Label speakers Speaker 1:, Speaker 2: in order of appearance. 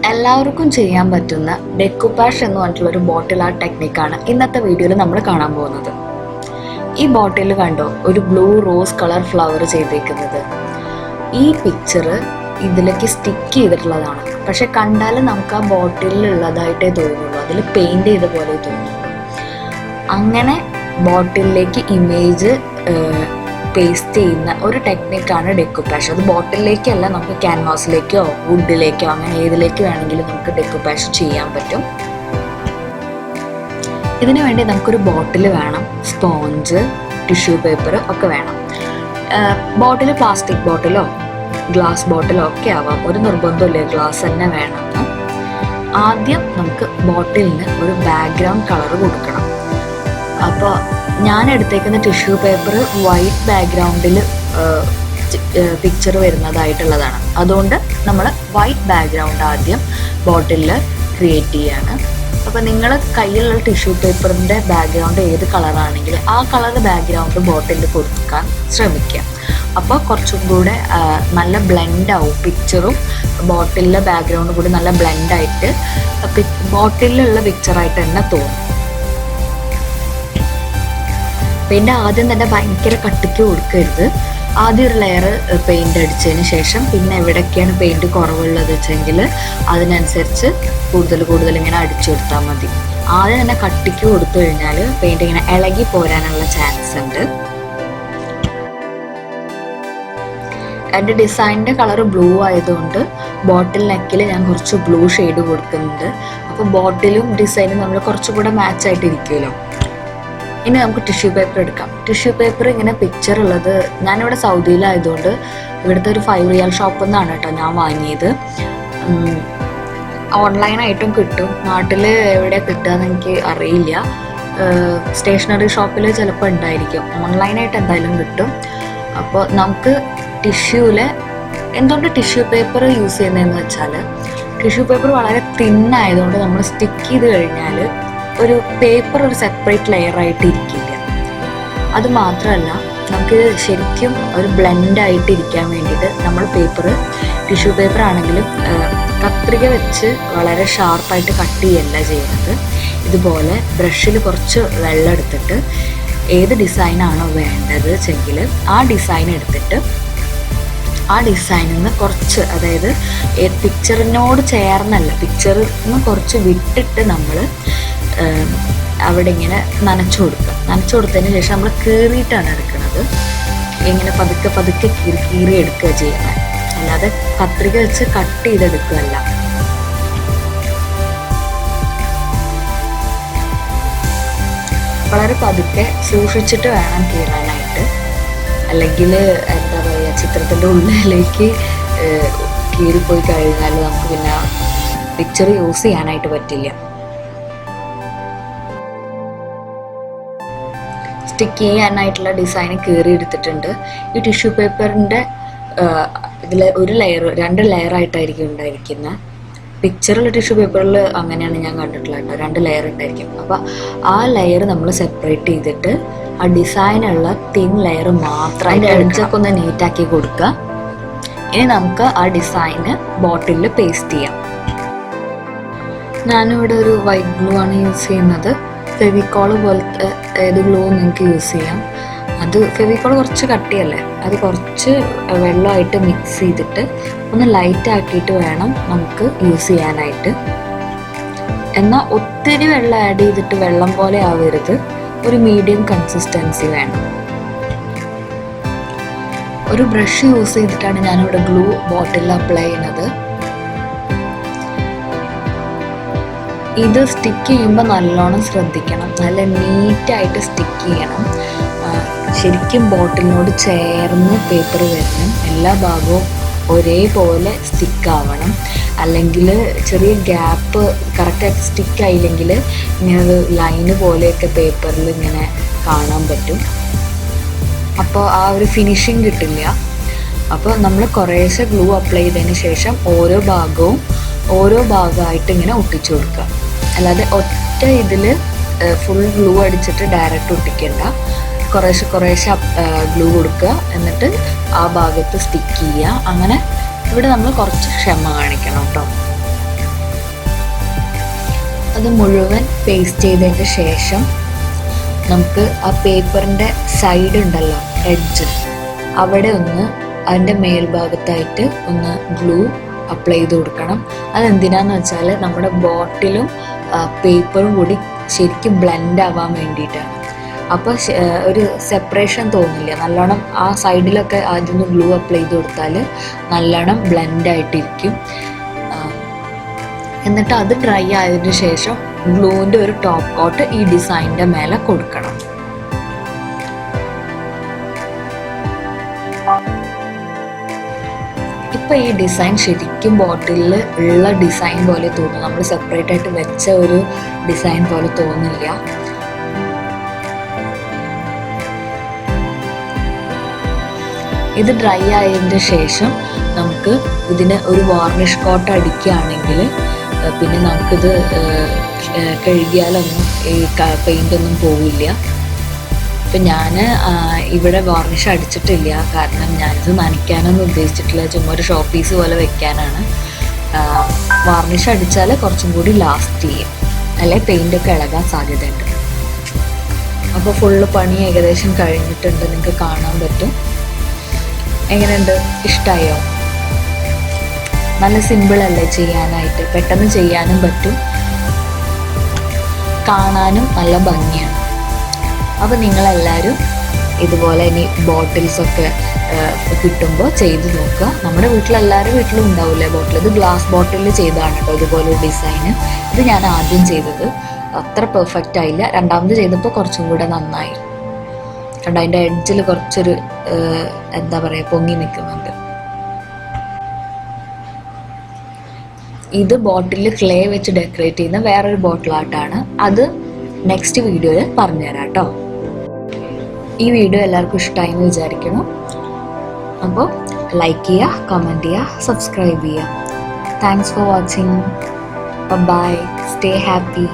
Speaker 1: എല്ലാവർക്കും ചെയ്യാൻ പറ്റുന്ന ഡെക്കുപാഷ് എന്ന് പറഞ്ഞിട്ടുള്ള ഒരു ബോട്ടിൽ ആർട്ട് ടെക്നിക്കാണ് ഇന്നത്തെ വീഡിയോയിൽ നമ്മൾ കാണാൻ പോകുന്നത്. ഈ ബോട്ടിൽ കണ്ടോ, ഒരു ബ്ലൂ റോസ് കളർ ഫ്ലവർ ചെയ്തേക്കുന്നത്. ഈ പിക്ചർ ഇതിലേക്ക് സ്റ്റിക്ക് ചെയ്തിട്ടുള്ളതാണ്. പക്ഷെ കണ്ടാൽ നമുക്ക് ആ ബോട്ടിലുള്ളതായിട്ടേ തോന്നുള്ളൂ, അതിൽ പെയിന്റ് ചെയ്ത പോലെ തോന്നുള്ളൂ. അങ്ങനെ ബോട്ടിലേക്ക് ഇമേജ് പേസ്റ്റ് ചെയ്യുന്ന ഒരു ടെക്നിക്കാണ് ഡെക്കുപാഷ്. അത് ബോട്ടിലേക്കല്ല, നമുക്ക് ക്യാൻവാസിലേക്കോ വുഡിലേക്കോ അങ്ങനെ ഏതിലേക്ക് വേണമെങ്കിലും നമുക്ക് ഡെക്കുപാഷ് ചെയ്യാൻ പറ്റും. ഇതിനു വേണ്ടി നമുക്കൊരു ബോട്ടിൽ വേണം, സ്പോഞ്ച്, ടിഷ്യൂ പേപ്പർ ഒക്കെ വേണം. ബോട്ടിൽ പ്ലാസ്റ്റിക് ബോട്ടിലോ ഗ്ലാസ് ബോട്ടിലോ ഒക്കെ ആവാം, ഒരു നിർബന്ധമില്ല, ഗ്ലാസ് തന്നെ വേണമെന്ന്. ആദ്യം നമുക്ക് ബോട്ടിലിന് ഒരു ബാക്ക്ഗ്രൗണ്ട് കളർ കൊടുക്കണം. അപ്പോൾ ഞാൻ എടുത്തേക്കുന്ന ടിഷ്യൂ പേപ്പർ വൈറ്റ് ബാക്ക്ഗ്രൗണ്ടിൽ പിക്ചർ വരുന്നതായിട്ടുള്ളതാണ്. അതുകൊണ്ട് നമ്മൾ വൈറ്റ് ബാക്ക്ഗ്രൗണ്ട് ആദ്യം ബോട്ടിലിൽ ക്രിയേറ്റ് ചെയ്യാണ്. അപ്പോൾ നിങ്ങൾ കയ്യിലുള്ള ടിഷ്യൂ പേപ്പറിൻ്റെ ബാക്ക്ഗ്രൗണ്ട് ഏത് കളറാണെങ്കിൽ ആ കളർ ബാക്ക്ഗ്രൗണ്ട് ബോട്ടിലിൽ കൊടുക്കാൻ ശ്രമിക്കുക. അപ്പോൾ കുറച്ചും കൂടെ നല്ല ബ്ലെൻഡാവും, പിക്ചറും ബോട്ടിലിലെ ബാക്ക്ഗ്രൗണ്ടും കൂടി നല്ല ബ്ലെൻഡായിട്ട് ബോട്ടിലുള്ള പിക്ചറായിട്ട് തന്നെ തോന്നും. പെയിൻ്റ് ആദ്യം തന്നെ ഭയങ്കര കട്ടിക്ക് കൊടുക്കരുത്. ആദ്യം ഒരു ലെയർ പെയിൻ്റ് അടിച്ചതിന് ശേഷം പിന്നെ എവിടെയൊക്കെയാണ് പെയിൻറ്റ് കുറവുള്ളത് വെച്ചെങ്കിൽ അതിനനുസരിച്ച് കൂടുതൽ ഇങ്ങനെ അടിച്ചു കൊടുത്താൽ മതി. ആദ്യം തന്നെ കട്ടിക്ക് കൊടുത്തു കഴിഞ്ഞാൽ പെയിൻറ്റ് ഇങ്ങനെ ഇളകി പോരാനുള്ള ചാൻസ് ഉണ്ട്. എൻ്റെ ഡിസൈനിൻ്റെ കളർ ബ്ലൂ ആയതുകൊണ്ട് ബോട്ടിൽ നെക്കിൽ ഞാൻ കുറച്ച് ബ്ലൂ ഷെയ്ഡ് കൊടുക്കുന്നുണ്ട്. അപ്പോൾ ബോട്ടിലും ഡിസൈനും നമ്മൾ കുറച്ചുകൂടെ മാച്ചായിട്ട് ഇരിക്കുമല്ലോ. ഇനി നമുക്ക് ടിഷ്യൂ പേപ്പർ എടുക്കാം. ടിഷ്യൂ പേപ്പർ ഇങ്ങനെ പിക്ചർ ഉള്ളത് ഞാനിവിടെ സൗദിയിലായതുകൊണ്ട് ഇവിടുത്തെ ഒരു 5 റിയാൽ ഷോപ്പിൽ നിന്നാണ് കേട്ടോ ഞാൻ വാങ്ങിയത്. ഓൺലൈനായിട്ടും കിട്ടും, നാട്ടിൽ എവിടെ കിട്ടുകയെന്ന് എനിക്ക് അറിയില്ല. സ്റ്റേഷനറി ഷോപ്പിൽ ചിലപ്പോൾ ഉണ്ടായിരിക്കും, ഓൺലൈനായിട്ട് എന്തായാലും കിട്ടും. അപ്പോൾ നമുക്ക് ടിഷ്യൂവിൽ എന്തുകൊണ്ട് ടിഷ്യൂ പേപ്പർ യൂസ് ചെയ്യുന്നതെന്ന് വെച്ചാൽ, ടിഷ്യൂ പേപ്പർ വളരെ തിന്നായതുകൊണ്ട് നമ്മൾ സ്റ്റിക്ക് ചെയ്ത് കഴിഞ്ഞാൽ ഒരു പേപ്പർ ഒരു സെപ്പറേറ്റ് ലെയറായിട്ട് ഇരിക്കില്ല. അത് മാത്രമല്ല, നമുക്ക് ശരിക്കും ഒരു ബ്ലെൻഡായിട്ട് ഇരിക്കാൻ വേണ്ടിയിട്ട് നമ്മൾ ടിഷ്യൂ പേപ്പർ ആണെങ്കിലും കത്രിക വെച്ച് വളരെ ഷാർപ്പായിട്ട് കട്ട് ചെയ്യല്ല ചെയ്യുന്നത്. ഇതുപോലെ ബ്രഷിൽ കുറച്ച് വെള്ളം എടുത്തിട്ട് ഏത് ഡിസൈനാണോ വേണ്ടത് വെച്ചെങ്കിൽ ആ ഡിസൈൻ എടുത്തിട്ട് ആ ഡിസൈനിൽ നിന്ന് കുറച്ച്, അതായത് പിക്ചറിനോട് ചേർന്നല്ല, പിക്ചറിൽ നിന്ന് കുറച്ച് വിട്ടിട്ട് നമ്മൾ അവിടെ ഇങ്ങനെ നനച്ചു കൊടുത്തതിന് ശേഷം നമ്മൾ കീറിയിട്ടാണ് എടുക്കുന്നത്. ഇങ്ങനെ പതുക്കെ കീറി എടുക്കുക ചെയ്യുന്നത്, അല്ലാതെ കത്രിക വെച്ച് കട്ട് ചെയ്തെടുക്കുകയല്ല. വളരെ പതുക്കെ സൂക്ഷിച്ചിട്ട് വേണം കീറാനായിട്ട്, അല്ലെങ്കിൽ എന്താ പറയുക, ചിത്രത്തിൻ്റെ ഉള്ളിലേക്ക് കീറിപ്പോയി കഴിഞ്ഞാൽ നമുക്ക് പിന്നെ പിക്ചർ യൂസ് ചെയ്യാനായിട്ട് പറ്റില്ല. സ്റ്റിക്ക് ചെയ്യാനായിട്ടുള്ള ഡിസൈൻ കീറി എടുത്തിട്ടുണ്ട്. ഈ ടിഷ്യൂ പേപ്പറിൻ്റെ ഇതിൽ ഒരു ലെയർ 2 ലെയറായിട്ടായിരിക്കും ഉണ്ടായിരിക്കുന്നത്. പിക്ചറുള്ള ടിഷ്യൂ പേപ്പറിൽ അങ്ങനെയാണ് ഞാൻ കണ്ടിട്ടുള്ളത് കേട്ടോ, 2 ലെയർ ഉണ്ടായിരിക്കും. അപ്പോൾ ആ ലെയർ നമ്മൾ സെപ്പറേറ്റ് ചെയ്തിട്ട് ആ ഡിസൈനുള്ള തിൻ ലെയർ മാത്രമായിട്ട് എഡ്ജൊക്കെ ഒന്ന് നീറ്റാക്കി കൊടുക്കുക. ഇനി നമുക്ക് ആ ഡിസൈന് ബോട്ടിലിൽ പേസ്റ്റ് ചെയ്യാം. ഞാനിവിടെ ഒരു വൈറ്റ് ഗ്ലൂ ആണ് യൂസ് ചെയ്യുന്നത്. ഫെവിക്കോള് പോലത്തെ ഏത് ഗ്ലൂ നിങ്ങൾക്ക് യൂസ് ചെയ്യാം. അത് ഫെവിക്കോൾ കുറച്ച് കട്ടിയല്ലേ, അത് കുറച്ച് വെള്ളമായിട്ട് മിക്സ് ചെയ്തിട്ട് ഒന്ന് ലൈറ്റ് ആക്കിയിട്ട് വേണം നമുക്ക് യൂസ് ചെയ്യാനായിട്ട്. എന്നാൽ ഒത്തിരി വെള്ളം ആഡ് ചെയ്തിട്ട് വെള്ളം പോലെ ആവരുത്, ഒരു മീഡിയം കൺസിസ്റ്റൻസി വേണം. ഒരു ബ്രഷ് യൂസ് ചെയ്തിട്ടാണ് ഞാനിവിടെ ഗ്ലൂ ബോട്ടിലിൽ അപ്ലൈ ചെയ്യുന്നത്. ഇത് സ്റ്റിക്ക് ചെയ്യുമ്പോൾ നല്ലോണം ശ്രദ്ധിക്കണം, നല്ല നീറ്റായിട്ട് സ്റ്റിക്ക് ചെയ്യണം. ശരിക്കും ബോട്ടിലിനോട് ചേർന്ന് പേപ്പർ വരണം, എല്ലാ ഭാഗവും ഒരേപോലെ സ്റ്റിക്കാവണം. അല്ലെങ്കിൽ ചെറിയ ഗ്യാപ്പ് കറക്റ്റായിട്ട് സ്റ്റിക്കായില്ലെങ്കിൽ ഇങ്ങനെ ഒരു ലൈന് പോലെയൊക്കെ പേപ്പറിൽ ഇങ്ങനെ കാണാൻ പറ്റും. അപ്പോൾ ആ ഒരു ഫിനിഷിങ് കിട്ടില്ല. അപ്പോൾ നമ്മൾ കുറേശ്ശെ ഗ്ലൂ അപ്ലൈ ചെയ്തതിന് ശേഷം ഓരോ ഭാഗമായിട്ട് ഇങ്ങനെ ഒട്ടിച്ചു കൊടുക്കുക. അല്ലാതെ ഒറ്റ ഇതിൽ ഫുൾ ഗ്ലൂ അടിച്ചിട്ട് ഡയറക്റ്റ് ഒട്ടിക്കണ്ട. കുറേശ്ശെ ഗ്ലൂ കൊടുക്കുക, എന്നിട്ട് ആ ഭാഗത്ത് സ്റ്റിക്ക് ചെയ്യുക. അങ്ങനെ ഇവിടെ നമ്മൾ കുറച്ച് ക്ഷമ കാണിക്കണം കേട്ടോ. അത് മുഴുവൻ പേസ്റ്റ് ചെയ്തതിന് ശേഷം നമുക്ക് ആ പേപ്പറിൻ്റെ സൈഡ് ഉണ്ടല്ലോ, എഡ്ജ്, അവിടെ ഒന്ന് അതിൻ്റെ മേൽഭാഗത്തായിട്ട് ഒന്ന് ഗ്ലൂ അപ്ലൈ ചെയ്ത് കൊടുക്കണം. അതെന്തിനാന്ന് വെച്ചാൽ നമ്മുടെ ബോട്ടിലും പേപ്പറും കൂടി ശരിക്കും ബ്ലെൻഡ് ആവാൻ വേണ്ടിയിട്ടാണ്. അപ്പോൾ ഒരു സെപ്പറേഷൻ തോന്നില്ല. നല്ലോണം ആ സൈഡിലൊക്കെ ആദ്യം ഗ്ലൂ അപ്ലൈ ചെയ്ത് കൊടുത്താൽ നല്ലോണം ബ്ലെൻഡായിട്ടിരിക്കും. എന്നിട്ട് അത് ഡ്രൈ ആയതിനു ശേഷം ഗ്ലൂവിൻ്റെ ഒരു ടോപ്പ് കോട്ട് ഈ ഡിസൈനിൻ്റെ മേലെ കൊടുക്കണം. ഇപ്പോൾ ഈ ഡിസൈൻ ശരിക്കും ബോട്ടിലിൽ ഉള്ള ഡിസൈൻ പോലെ തോന്നും. നമ്മൾ സെപ്പറേറ്റ് ആയിട്ട് വെച്ച ഒരു ഡിസൈൻ പോലെ തോന്നില്ല. ഇത് ഡ്രൈ ആയതിൻ്റെ ശേഷം നമുക്ക് ഇതിന് ഒരു വാർണിഷ് കോട്ട് അടിക്കുകയാണെങ്കിൽ പിന്നെ നമുക്കിത് കഴുകിയാലൊന്നും ഈ പെയിൻ്റൊന്നും പോവില്ല. ഇപ്പം ഞാൻ ഇവിടെ വാർണിഷ് അടിച്ചിട്ടില്ല, കാരണം ഞാനിത് നനയ്ക്കാനൊന്നും ഉദ്ദേശിച്ചിട്ടില്ല, ചുമ്മാ ഒരു ഷോ പീസ് പോലെ വെക്കാനാണ്. വാർണിഷ് അടിച്ചാൽ കുറച്ചും കൂടി ലാസ്റ്റ് ചെയ്യും, അല്ലെ പെയിൻ്റൊക്കെ ഇളകാൻ സാധ്യതയുണ്ട്. അപ്പോൾ ഫുള്ള് പണി ഏകദേശം കഴിഞ്ഞിട്ടുണ്ട്, നിങ്ങൾക്ക് കാണാൻ പറ്റും. എങ്ങനെയുണ്ട്, ഇഷ്ടമായോ? നല്ല സിമ്പിളല്ലേ ചെയ്യാനായിട്ട്, പെട്ടെന്ന് ചെയ്യാനും പറ്റും, കാണാനും നല്ല ഭംഗിയാണ്. അപ്പോൾ നിങ്ങളെല്ലാവരും ഇതുപോലെ ഇനി ബോട്ടിൽസൊക്കെ കിട്ടുമ്പോൾ ചെയ്ത് നോക്കുക. നമ്മുടെ വീട്ടിലെല്ലാവരും വീട്ടിലും ഉണ്ടാവില്ലേ ബോട്ടിൽ. ഇത് ഗ്ലാസ് ബോട്ടിലിൽ ചെയ്തതാണ് കേട്ടോ ഇതുപോലൊരു ഡിസൈന്. ഇത് ഞാൻ ആദ്യം ചെയ്തത് അത്ര പെർഫെക്റ്റ് ആയില്ല, രണ്ടാമത് ചെയ്തപ്പോൾ കുറച്ചും കൂടെ നന്നായി. കണ്ടോ, അതിൻ്റെ എഡ്ജിൽ കുറച്ചൊരു എന്താ പറയുക, പൊങ്ങി നിൽക്കുന്നുണ്ട്. ഇത് ബോട്ടിൽ ക്ലേ വെച്ച് ഡെക്കറേറ്റ് ചെയ്യുന്ന വേറൊരു ബോട്ടിലായിട്ടാണ്. അത് നെക്സ്റ്റ് വീഡിയോയിൽ പറഞ്ഞുതരാം കേട്ടോ. ഈ വീഡിയോ എല്ലാവർക്കും ഇഷ്ടമായി എന്ന് വിചാരിക്കണം. അപ്പോൾ ലൈക്ക് ചെയ്യുക, കമൻറ്റ് ചെയ്യുക, സബ്സ്ക്രൈബ് ചെയ്യുക. Thanks for watching. Bye. Stay happy.